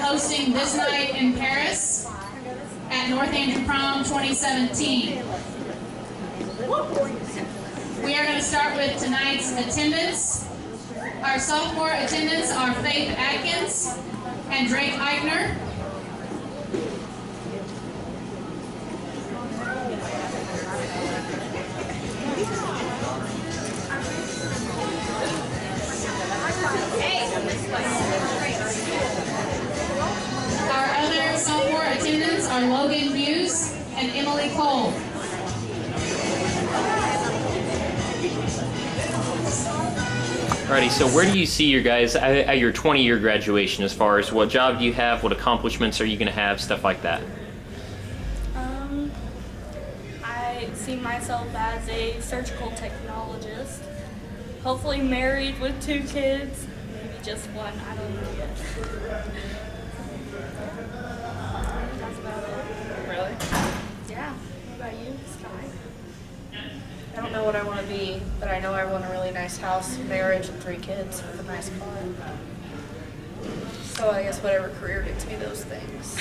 hosting this night in Paris at North Andrew Prom 2017. We are going to start with tonight's attendance. Our sophomore attendants are Faith Atkins and Drake Eichner. Our other sophomore attendants are Logan Hughes and Emily Cole. Alrighty, so where do you see your guys at your 20-year graduation, as far as what job do you have, what accomplishments are you going to have, stuff like that? I see myself as a surgical technologist, hopefully married with 2 kids, maybe just one, I don't know yet. That's about it. Really? Yeah, what about you, Sky? I don't know what I want to be, but I know I want a really nice house, marriage, and 3 kids with a nice car. So I guess whatever career gets me those things.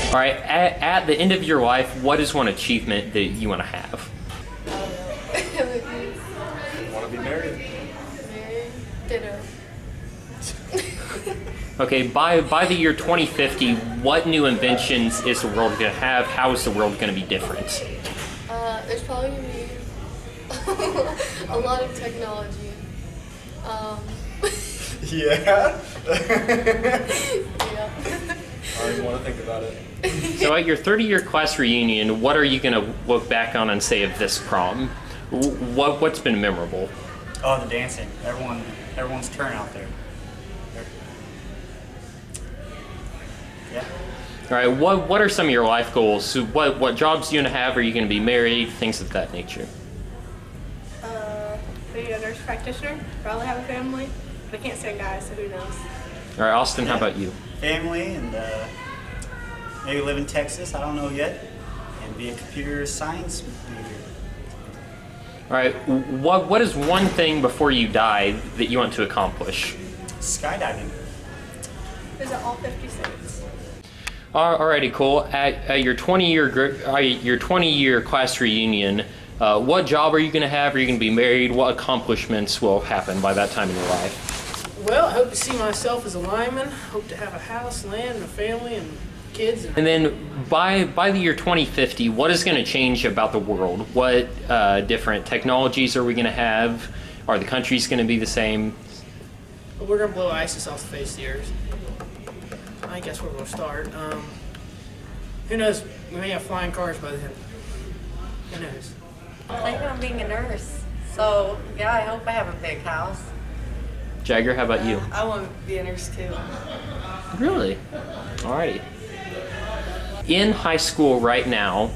All right, at the end of your life, what is one achievement that you want to have? Want to be married? Married, ditto. Okay, by the year 2050, what new inventions is the world going to have? How is the world going to be different? There's probably going to be a lot of technology. Yeah. Yeah. I don't even want to think about it. So at your 30-year class reunion, what are you going to look back on and say of this prom? What's been memorable? Oh, the dancing. Everyone's turn out there. Yeah. All right, what are some of your life goals? So what jobs do you want to have? Are you going to be married? Things of that nature. Be a nurse practitioner, probably have a family, but I can't say guys, so who knows. All right, Austin, how about you? Family and maybe live in Texas. I don't know yet. And be a computer science major. All right, what is one thing before you die that you want to accomplish? Skydiving. Visit all 50 states. Alrighty, cool. At your 20-year class reunion, what job are you going to have? Are you going to be married? What accomplishments will happen by that time in your life? Well, I hope to see myself as a lineman. Hope to have a house, land, and a family, and kids. And then by the year 2050, what is going to change about the world? What different technologies are we going to have? Are the countries going to be the same? We're going to blow ISIS off the face of the earth. I think that's where we'll start. Who knows? We may have flying cars by then. Who knows? I think I'm being a nurse. So, yeah, I hope I have a big house. Jagger, how about you? I want to be a nurse too. Really? Alrighty. In high school right now,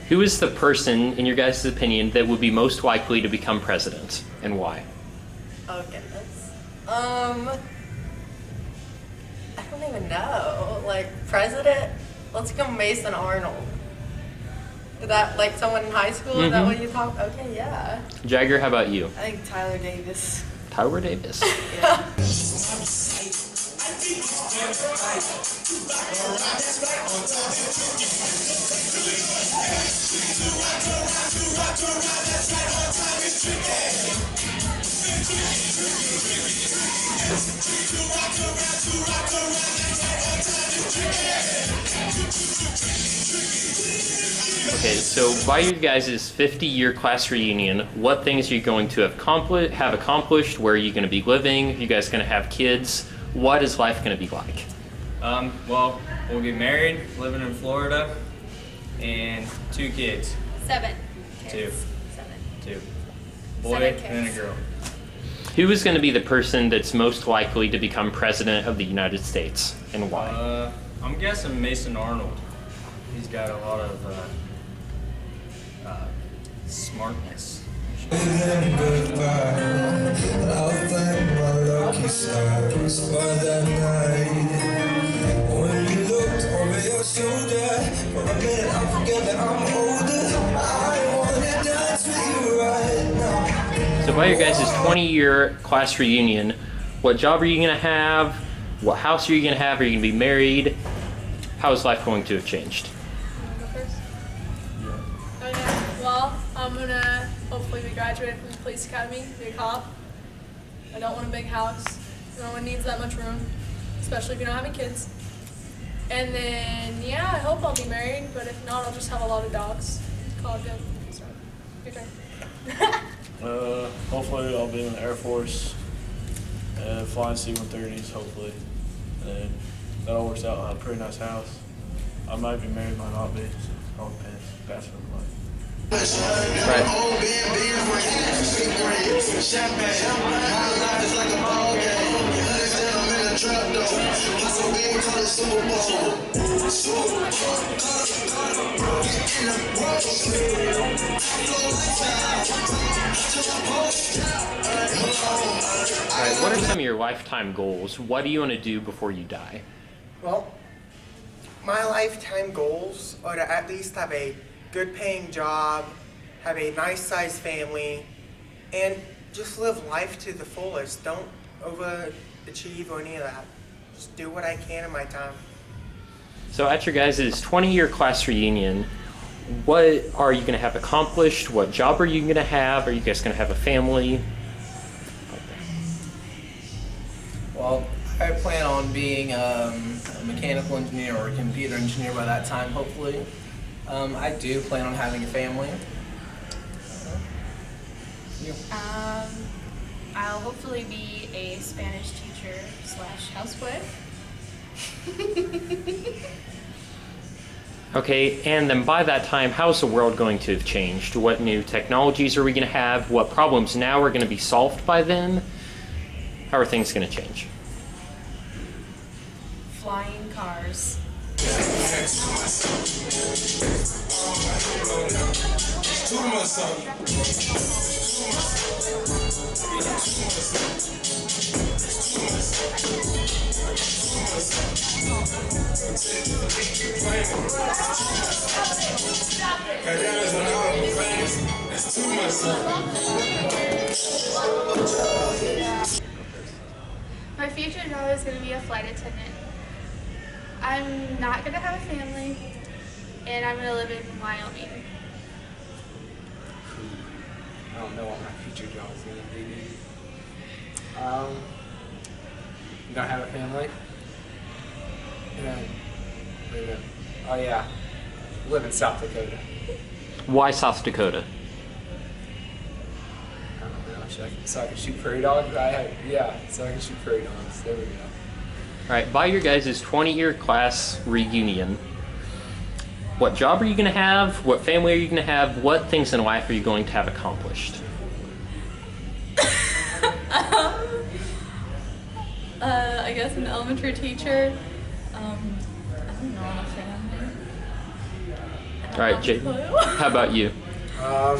who is the person, in your guys' opinion, that would be most likely to become president, and why? Oh, goodness. I don't even know. Like, president? Let's go Mason Arnold. Is that like someone in high school? Is that what you talk? Okay, yeah. Jagger, how about you? I think Tyler Davis. Tyler Davis. Yeah. Okay, so by your guys' 50-year class reunion, what things are you going to have accomplished? Where are you going to be living? Are you guys going to have kids? What is life going to be like? Well, we'll get married, living in Florida, and 2 kids. 7 2. kids. 2. Boy 7 and a kids. girl. Who is going to be the person that's most likely to become president of the United States, and why? I'm guessing Mason Arnold. He's got a lot of smartness. I'll thank my lucky stars for that night. So by your guys' 20-year class reunion, what job are you going to have? What house are you going to have? Are you going to be married? How is life going to have changed? Oh yeah. Well, I'm gonna hopefully be graduating from the police academy, be a cop. I don't want a big house. No one needs that much room, especially if you don't have any kids. And then yeah, I hope I'll be married, but if not, I'll just have a lot of dogs. Call it good. So, your turn. Hopefully I'll be in the Air Force, flying C-130s, hopefully. And that all works out. I'll have a pretty nice house. I might be married, might not be. So it all depends. Bachelor life. Right. Right. What are some of your lifetime goals? What do you want to do before you die? Well, my lifetime goals are to at least have a good paying job, have a nice sized family, and just live life to the fullest. Don't overachieve or any of that. Just do what I can in my time. So at your guys' 20-year class reunion, what are you going to have accomplished? What job are you going to have? Are you guys going to have a family? Well, I plan on being a mechanical engineer or a computer engineer by that time, hopefully. I do plan on having a family. I'll hopefully be a Spanish teacher / housewife. Okay, and then by that time, how is the world going to have changed? What new technologies are we going to have? What problems now are going to be solved by then? How are things going to change? Flying cars. My future job is going to be a flight attendant. I'm not going to have a family, and I'm going to live in Wyoming. I don't know what my future job is going to be. Don't have a family. Oh yeah, live in South Dakota. Why South Dakota? I don't know. So I can shoot prairie dogs. So I can shoot prairie dogs. There we go. All right, by your guys' 20-year class reunion, what job are you going to have? What family are you going to have? What things in life are you going to have accomplished? I guess an elementary teacher. I don't know, a family. All right, Jake, how about you? I'll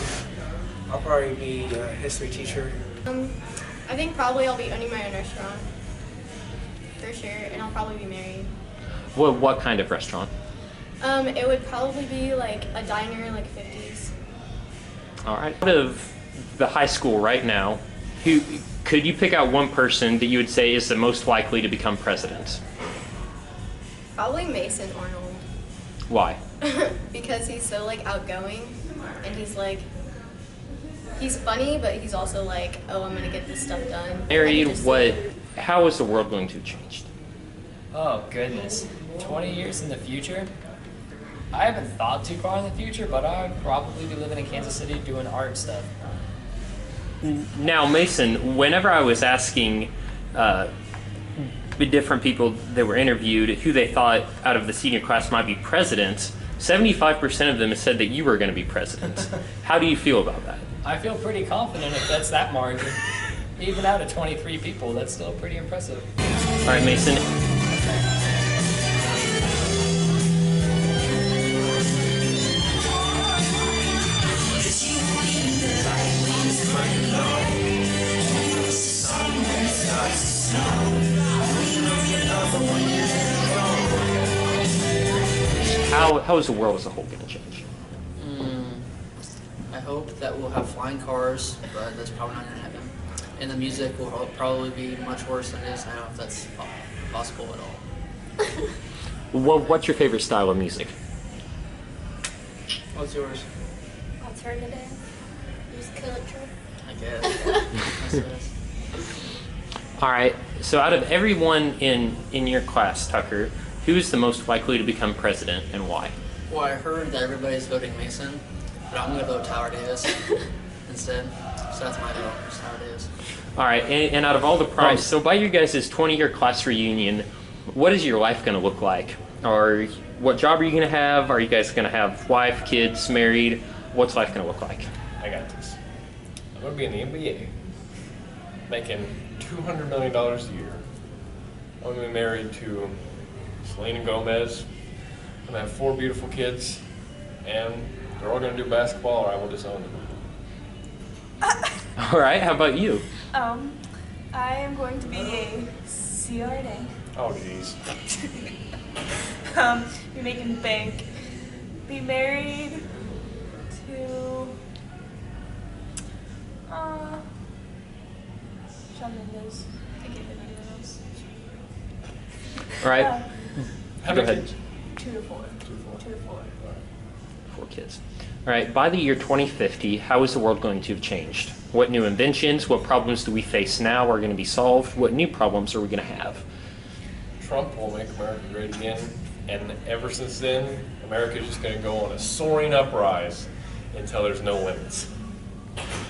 probably be a history teacher. I think probably I'll be owning my own restaurant. For sure, and I'll probably be married. What kind of restaurant? It would probably be like a diner, like 50s. All right. Out of the high school right now, who could you pick out one person that you would say is the most likely to become president? Probably Mason Arnold. Why? Because he's so like outgoing, and he's funny, but he's also like, oh, I'm gonna get this stuff done. Married, how is the world going to have changed? Oh goodness, 20 years in the future? I haven't thought too far in the future, but I'd probably be living in Kansas City doing art stuff. Now, Mason, whenever I was asking different people that were interviewed who they thought out of the senior class might be president, 75% of them said that you were going to be president. How do you feel about that? I feel pretty confident if that's that margin. Even out of 23 people, that's still pretty impressive. All right, Mason. How is the world as a whole going to change? I hope that we'll have flying cars, but that's probably not going to happen. And the music will probably be much worse than it is now, if that's possible at all. What's your favorite style of music? What's yours? Alternative. Music electro. I guess. All right. So out of everyone in your class, Tucker, who is the most likely to become president and why? Well, I heard that everybody's voting Mason, but I'm going to vote Tyler Davis instead. So that's my vote, just Tyler Davis. All right. And out of all the pros, so by your guys' 20-year class reunion, what is your life going to look like? Or what job are you going to have? Are you guys going to have wife, kids, married? What's life going to look like? I got this. I'm going to be in the NBA, making $200 million a year. I'm going to be married to Selena Gomez. I'm going to have 4 beautiful kids, and they're all going to do basketball, or I will disown them. All right. How about you? I am going to be a CRNA. Oh, jeez. Be making bank. Be married to Shawn Mendes. I can't think of anyone else. All right. How Go many ahead. kids? 2 to 4. 2 to 4. 4 kids. All right. By the year 2050, how is the world going to have changed? What new inventions, what problems do we face now are going to be solved? What new problems are we going to have? Trump will make America great again, and ever since then, America is just going to go on a soaring uprise until there's no limits.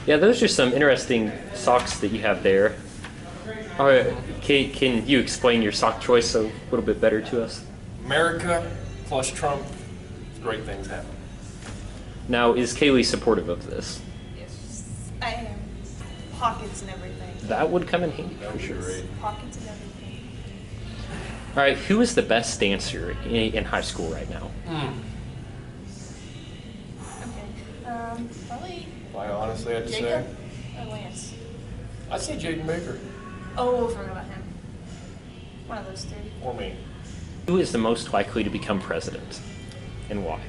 Yeah, those are some interesting socks that you have there. All right. Can you explain your sock choice a little bit better to us? America plus Trump, great things happen. Now, is Kaylee supportive of this? Yes, I am. Pockets and everything. That would come in handy for sure. Pockets and everything. All right, who is the best dancer in high school right now? Okay. Probably If I honestly had to say, Jacob or Lance. I'd say Jaden Baker. Oh, I forgot about him. One of those 3. Or me. Who is the most likely to become president, and why?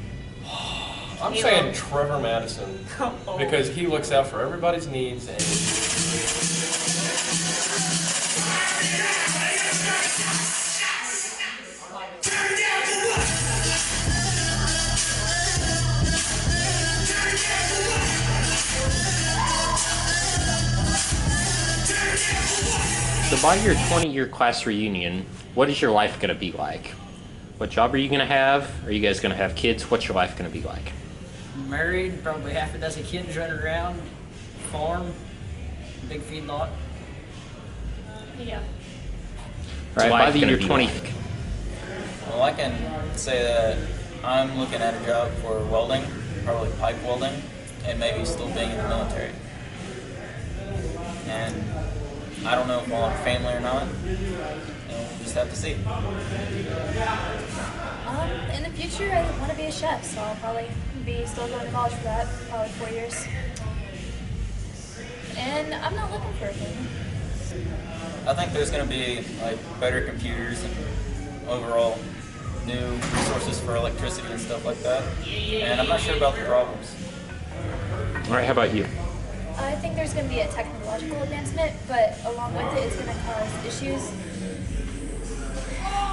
I'm saying Trevor Madison because he looks out for everybody's needs and So by your 20-year class reunion, what is your life going to be like? What job are you going to have? Are you guys going to have kids? What's your life going to be like? Married, probably half a dozen kids running around, farm, big feed lot. Yeah. All right, by the year 20. Well, I can say that I'm looking at a job for welding, probably pipe welding, and maybe still being in the military. And I don't know if I'll have a family or not. We'll just have to see. In the future, I want to be a chef, so I'll probably be still going to college for that, probably 4 years. And I'm not looking for a family. I think there's going to be like better computers and overall new resources for electricity and stuff like that. And I'm not sure about the problems. All right, how about you? I think there's going to be a technological advancement, but along with it, it's going to cause issues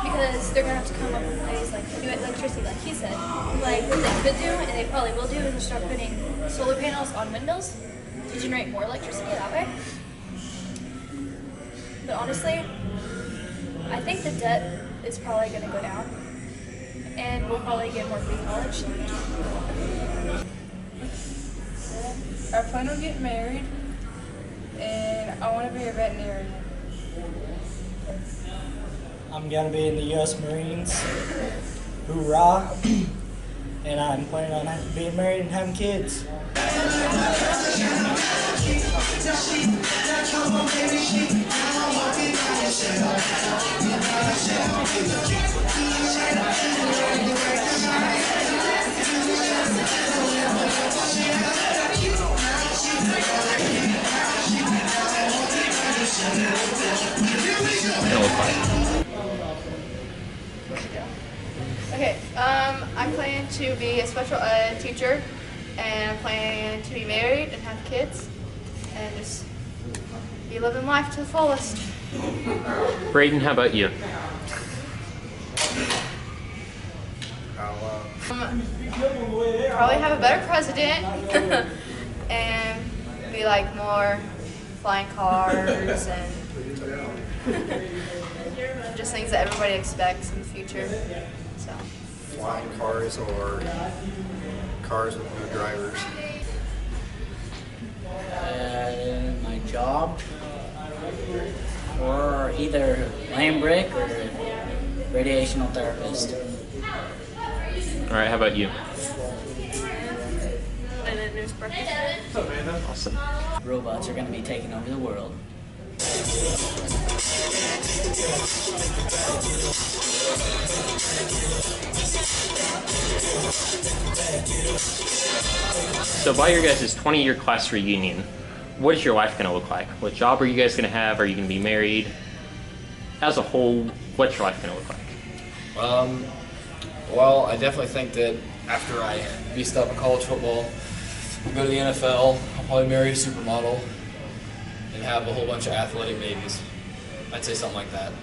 because they're going to have to come up with ways like new electricity, like he said. Like what they could do, and they probably will do, is just start putting solar panels on windows to generate more electricity that way. But honestly, I think the debt is probably going to go down, and we'll probably get more free college. I plan on getting married, and I want to be a veterinarian. I'm gonna be in the U.S. Marines. Hoorah! And I'm planning on being married and having kids. Okay, I plan to be a special ed teacher and I'm planning to be married and have kids and just be living life to the fullest. Brayden, how about you? Probably have a better president and be like more flying cars and just things that everybody expects in the future. So. Flying cars or cars with no drivers. My job, or either land brick or radiational therapist. All right, how about you? And a news practitioner. Awesome. Robots are going to be taking over the world. So by your guys' 20-year class reunion, what is your life going to look like? What job are you guys going to have? Are you going to be married? As a whole, what's your life going to look like? Well, I definitely think that after I beast up in college football, go to the NFL, I'll probably marry a supermodel and have a whole bunch of athletic babies. I'd say something like that.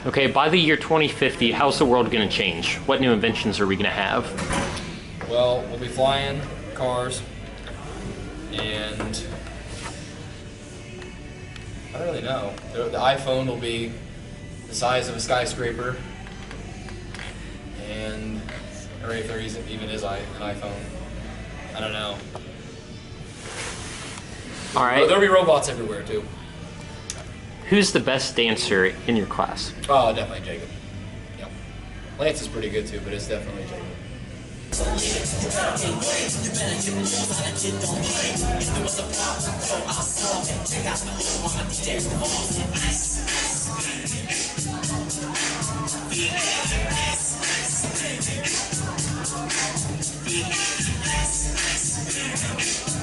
Okay, by the year 2050, how's the world going to change? What new inventions are we going to have? Well, we'll be flying cars, and I don't really know. The iPhone will be the size of a skyscraper, and or if there even is an iPhone. I don't know. All right. There'll be robots everywhere too. Who's the best dancer in your class? Oh, definitely Jacob. Yep. Lance is pretty good too, but it's definitely Jacob. All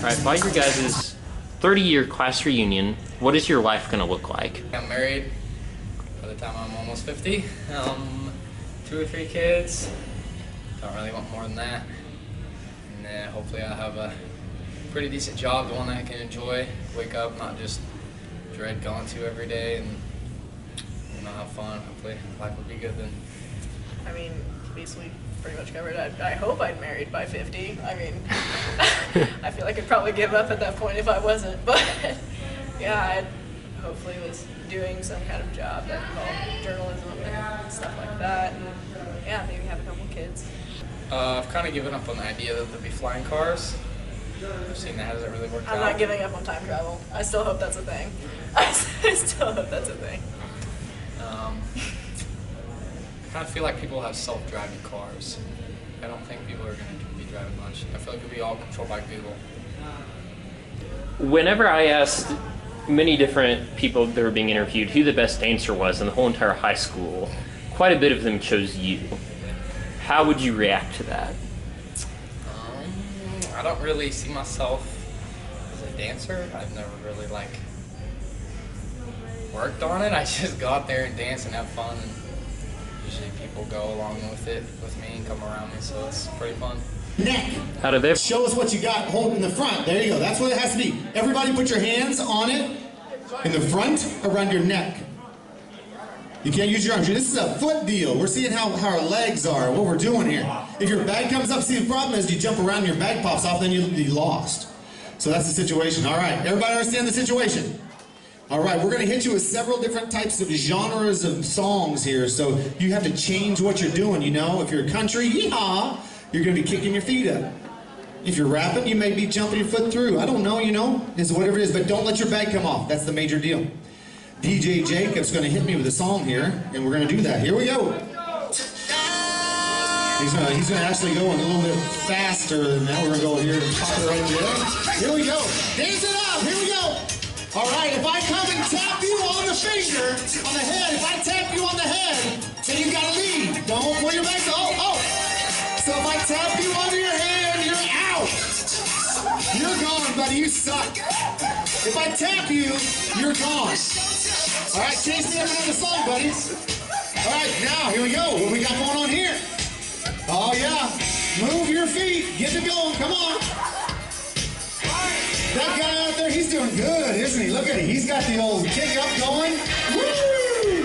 right, by your guys' 30-year class reunion, what is your life going to look like? I'm married by the time I'm almost 50. 2 or 3 kids. Don't really want more than that. And hopefully I'll have a pretty decent job, the one that I can enjoy, wake up, not just dread going to every day, and have fun. Hopefully life will be good then. I mean, basically pretty much covered. I hope I'd married by 50. I mean, I feel like I'd probably give up at that point if I wasn't. But yeah, I hopefully was doing some kind of job that involved journalism and stuff like that. And yeah, maybe have a couple kids. I've kind of given up on the idea that there'll be flying cars. I've seen that hasn't really worked out. I'm not giving up on time travel. I still hope that's a thing. I still hope that's a thing. I kind of feel like people have self-driving cars. I don't think people are going to be driving much. I feel like it'll be all controlled by Google. Whenever I asked many different people that were being interviewed who the best dancer was in the whole entire high school, quite a bit of them chose you. How would you react to that? I don't really see myself as a dancer. I've never really worked on it. I just go out there and dance and have fun, and usually people go along with it with me and come around me, so it's pretty fun. Neck. How did they? Show us what you got. Hold in the front. There you go. That's what it has to be. Everybody put your hands on it in the front around your neck. You can't use your arms. This is a foot deal. We're seeing how our legs are, what we're doing here. If your bag comes up, see the problem is you jump around and your bag pops off, then you'll be lost. So that's the situation. All right, everybody understand the situation? All right, we're going to hit you with several different types of genres of songs here, so you have to change what you're doing, you know? If you're country, yeehaw, you're going to be kicking your feet up. If you're rapping, you may be jumping your foot through. I don't know, you know? It's whatever it is, but don't let your bag come off. That's the major deal. DJ Jacob's going to hit me with a song here, and we're going to do that. Here we go. He's going to actually go a little bit faster than that. We're going to go here and pop it right there. Here we go. Dance it up. Here we go. All right, if I come and tap you on the finger, on the head, if I tap you on the head, then you got to leave. Don't pull your back. Oh. So if I tap you on your head, you're out. You're gone, buddy. You suck. If I tap you, you're gone. All right, chase me up another song, buddies. All right, now, here we go. What we got going on here? Oh, yeah. Move your feet. Get it going. Come on. That guy out there, he's doing good, isn't he? Look at him. He's got the old kick up going. Woo!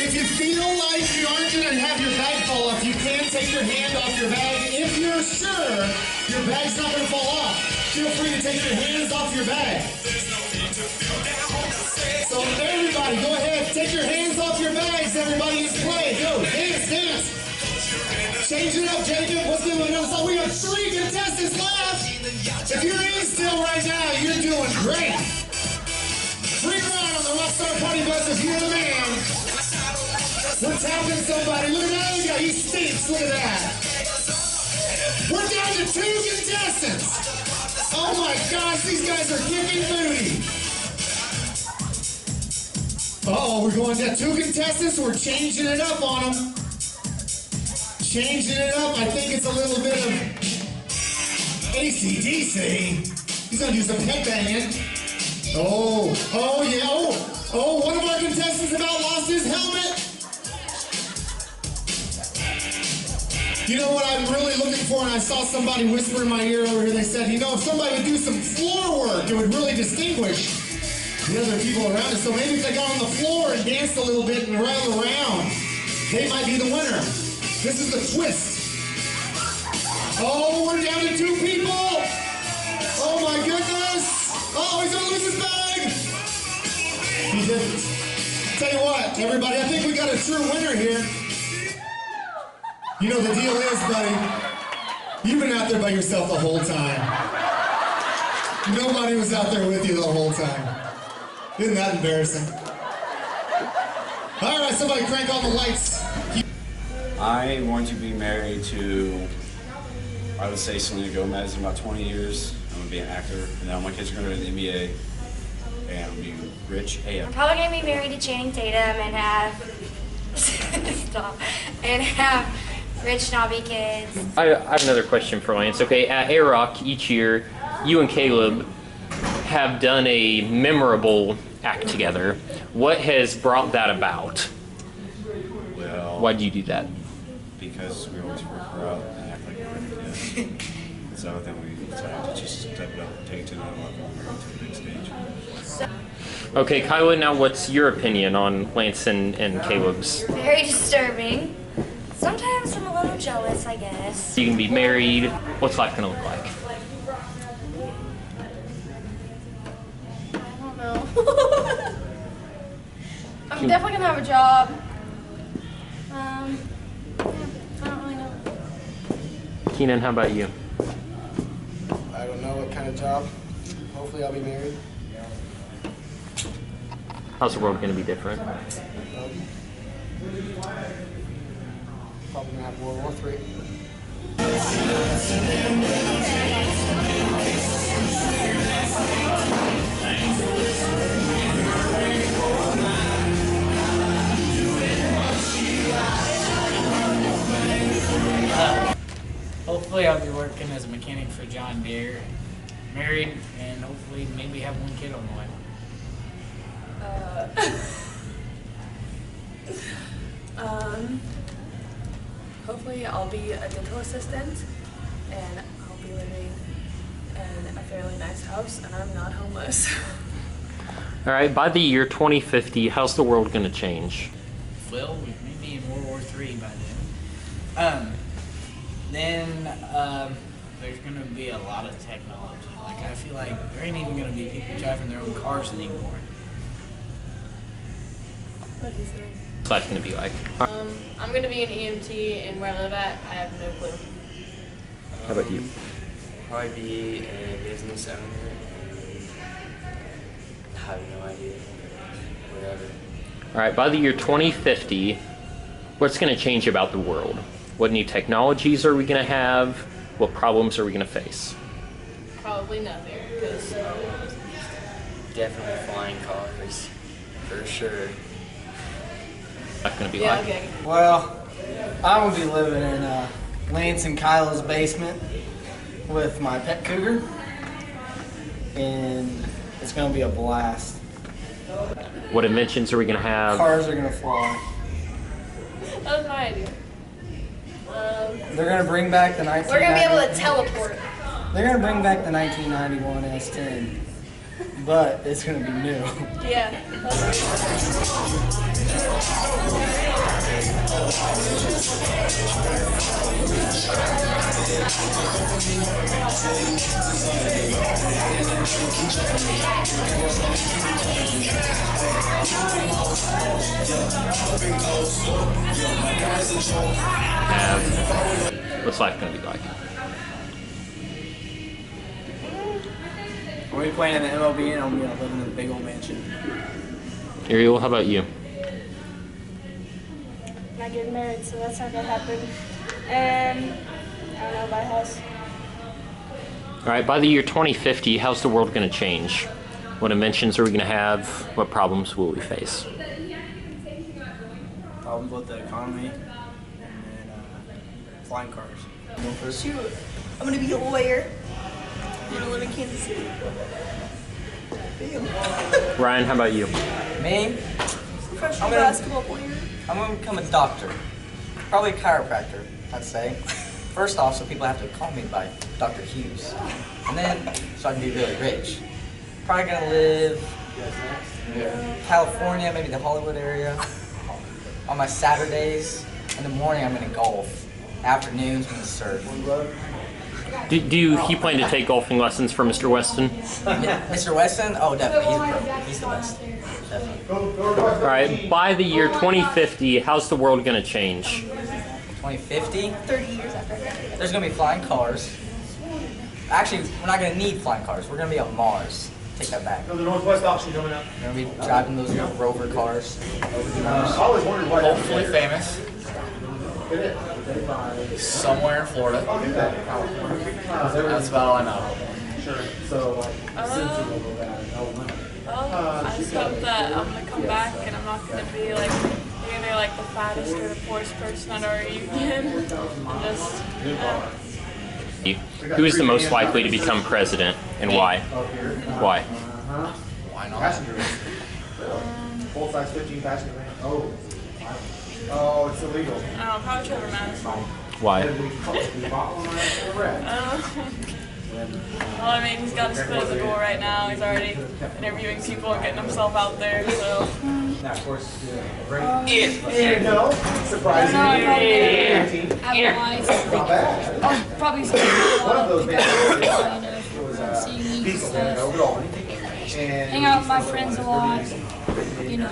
If you feel like you aren't going to have your bag fall off, you can take your hand off your bag. If you're sure your bag's not going to fall off, feel free to take your hands off your bag. So everybody, go ahead, take your hands off your bags. Everybody, let's play. Go, dance, dance. Change it up, Jacob. Let's give it another song. We have 3 contestants left. If you're in still right now, you're doing great. Free ride on the Rockstar Party Bus if you're the man. We're tapping somebody. Look at that other guy. He stinks. Look at that. We're down to 2 contestants. Oh my gosh, these guys are kicking booty. Uh-oh, we're going to 2 contestants. We're changing it up on them. Changing it up. I think it's a little bit of AC/DC. He's going to do some headbanging. Oh yeah. Oh, one of our contestants about lost his helmet. You know what I'm really looking for, and I saw somebody whisper in my ear over here, they said, you know, if somebody would do some floor work, it would really distinguish the other people around us. So maybe if they got on the floor and danced a little bit and rattled around, they might be the winner. This is the twist. Oh, we're down to 2 people. Oh my goodness. Oh, he's gonna lose his bag. He didn't. Tell you what, everybody, I think we got a true winner here. You know the deal is, buddy, you've been out there by yourself the whole time. Nobody was out there with you the whole time. Isn't that embarrassing? All right, somebody crank on the lights. I want to be married to, I would say, Selena Gomez in about 20 years. I'm going to be an actor, and then all my kids are going to go to the NBA, and I'm going to be rich AF. I'm probably going to be married to Channing Tatum and have, and have rich snobby kids. I have another question for Lance. Okay, at A-Rock each year, you and Caleb have done a memorable act together. What has brought that about? Well, why do you do that? Because we always work her out and act like we're ready to do. So then we decided to just step it up and take it to another level and bring it to the big stage. Okay, Kyla, now what's your opinion on Lance and Caleb's? Very disturbing. Sometimes I'm a little jealous, I guess. You can be married. What's life gonna look like? I don't know. I'm definitely gonna have a job. I don't really know. Keenan, how about you? I don't know what kind of job. Hopefully I'll be married. How's the world gonna be different? Probably gonna have World War III. Hopefully I'll be working as a mechanic for John Deere, married, and hopefully maybe have 1 kid on the way. Hopefully I'll be a dental assistant and I'll be living in a fairly nice house and I'm not homeless. All right, by the year 2050, how's the world gonna change? Well, we may be in World War III by then. There's gonna be a lot of technology. Like, I feel like there ain't even gonna be people driving their own cars anymore. What do you think? What's life gonna be like? I'm gonna be an EMT and where I live at, I have no clue. How about you? Probably be a business owner. I have no idea. Whatever. All right, by the year 2050, what's gonna change about the world? What new technologies are we gonna have? What problems are we gonna face? Probably nothing, because Definitely flying cars, for sure. That's gonna be Yeah, like. okay. Well, I will be living in Lance and Kyla's basement with my pet cougar, and it's gonna be a blast. What inventions are we gonna have? Cars are gonna fly. that was my idea. They're gonna bring back the 1990s. We're gonna be able to teleport. They're gonna bring back the 1991 S10, but it's gonna be new. Yeah. What's life gonna be like? I'm gonna be playing in the MLB and I'm gonna be living in a big old mansion. Ariel, how about you? Not getting married, so that's not gonna happen. And I don't know, buy a house. All right, by the year 2050, how's the world going to change? What inventions are we going to have? What problems will we face? Problems with the economy and then flying cars. Shoot, I'm gonna be a lawyer. I'm gonna live in Kansas City. Ryan, how about you? Me? Professional basketball player. I'm gonna become a doctor. Probably a chiropractor, I'd say. First off, so people have to call me by Dr. Hughes. And then, so I can be really rich. Probably gonna live in California, maybe the Hollywood area. On my Saturdays, in the morning I'm gonna golf. Afternoons, I'm gonna surf. Do you plan to take golfing lessons from Mr. Weston? Mr. Weston? Oh, definitely. He's a pro. He's the best. Definitely. All right, by the year 2050, how's the world going to change? 2050? 30 years after I graduated. There's gonna be flying cars. Actually, we're not gonna need flying cars. We're gonna be on Mars. Take that back. The Northwest auction coming up. We're gonna be driving those rover cars over the Mars. I always wondered why. Hopefully famous. Somewhere in Florida. That's about all I know. Sure. So I just hope that I'm gonna come back and I'm not gonna be like either like the fattest or the poorest person at our reunion. And just Who is the most likely to become president and why? Why? Why not? Passenger van. Full size 15 passenger van. Oh, it's illegal. Oh, probably Trevor Madison. Why? Well, I mean, he's got his foot at the door right now. He's already interviewing people and getting himself out there, so. Now, of course, No. Surprising. Not bad. I'll probably One of those seeing pieces in overall. hang out with my friends a lot. You know.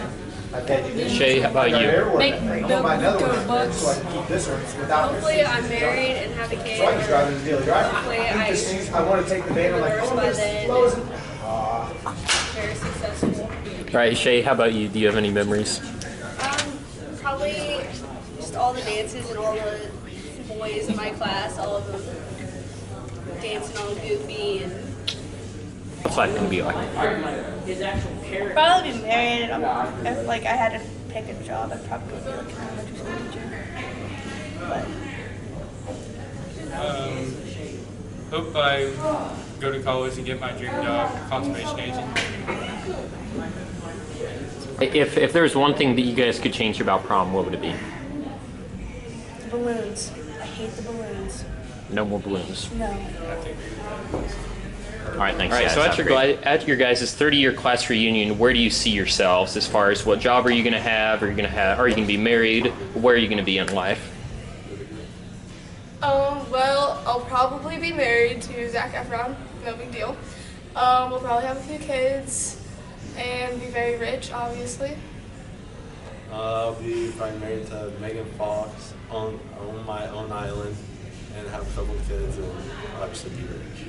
Shay, how about you? Make go bugs. Hopefully I'm married and have a kid. So I can drive as a daily driver. Hopefully I want to take the van. I'm like, by then. Very successful. All right, Shay, how about you? Do you have any memories? Probably just all the dances and all the boys in my class, all of them dancing all goofy and. What's life going to be like? Probably be married. If like I had to pick a job, I'd probably be like an elementary school teacher. But Hope I go to college and get my dream job, conservation agent. If there's one thing that you guys could change about prom, what would it be? the balloons. I hate the balloons. No more balloons. No. All right, thanks. All right, guys. so at your guys' 30-year class reunion, where do you see yourselves as far as what job are you going to have? Are you going to be married? Where are you going to be in life? Well, I'll probably be married to Zac Efron. No big deal. We'll probably have a few kids and be very rich, obviously. I'll be probably married to Megan Fox on my own island and have a couple kids and obviously be rich.